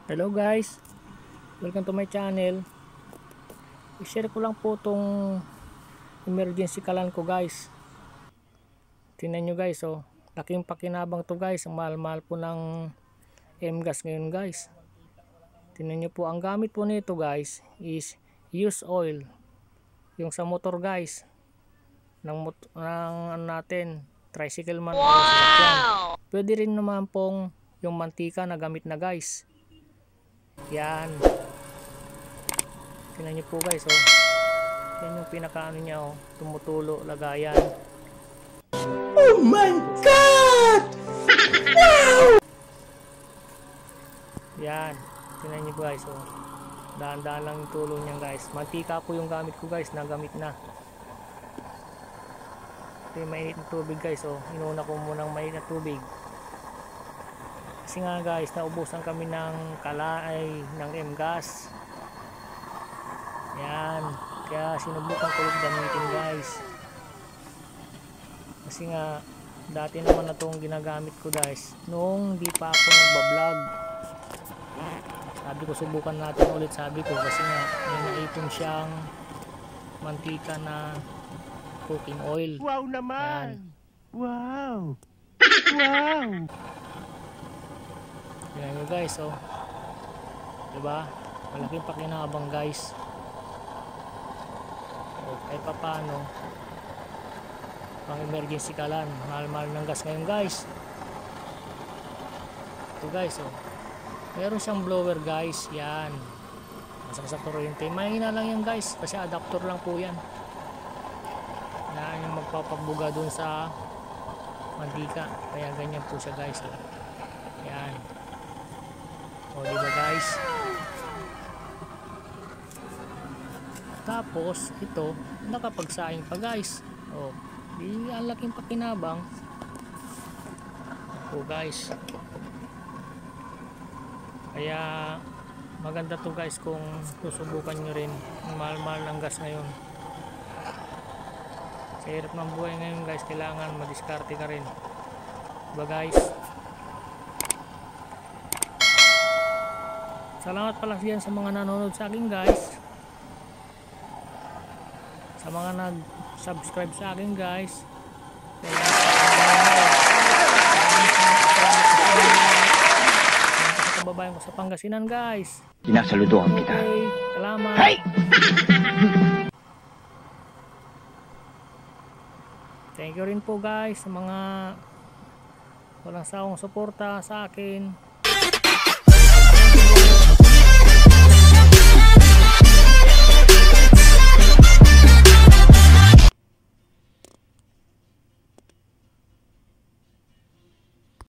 Hello guys, welcome to my channel. I-share ko lang po tong emergency kalan ko guys. Tingnan nyo guys, oh, laking pakinabang to guys. Ang mahal-mahal po ng M-gas ngayon guys. Tingnan nyo po, ang gamit po nito guys is used oil. Yung sa motor guys, ng natin, tricycle man. Wow! Pwede rin naman pong yung mantika na gamit na guys. Yan. Tingnan nyo po guys, oh. Yan yung pinakaano niya, oh. Tumutulo, lagayan. Oh my God! Wow! Yan. Tingnan nyo guys, oh. Daan-daan lang yung tulo niya guys. Mantika po yung gamit ko guys, nagamit na. Ito yung mainit na tubig guys, oh. Inuna ko munang mainit na tubig. Kasi nga guys, naubusan kami ng kalay ng M-gas. Yan, kaya sinubukan ko ulit gamitin guys. Kasi nga dati naman na itong ginagamit ko guys nung di pa ako nagbablog. Sabi ko subukan natin ulit, sabi ko, kasi nga may naipon siyang mantika na cooking oil. Wow naman! Yan. Wow! Wow! Yan nyo guys, oh. Diba? Malaking pakinabang guys. O, kahit pa paano, pang emergency kalan. Mahal-mahal ng gas ngayon guys. Ito guys, oh. Meron siyang blower guys. Yan. Masaksak kuryente. Mahina lang yan guys. Kasi adapter lang po yan. Yan yung magpapabuga dun sa mantika. Kaya ganyan po siya guys, oh. Yan. O, diba guys? Tapos ito nakapagsaing pa guys. O, di ang laking pakinabang. O guys, kaya maganda to guys kung susubukan nyo rin. Mahal-mahal ng gas ngayon. Sa hirap ng buhay ngayon guys, kailangan madiskarte ka rin. Diba guys? Salamat pala siyan sa mga nanonood sa akin guys. Sa mga nag-subscribe sa akin guys. Sa kababayan ko sa Pangasinan guys. Sinasaludoan kita. Okay, salamat. Hey! Thank you rin po guys sa mga walang sawang suporta sa akin.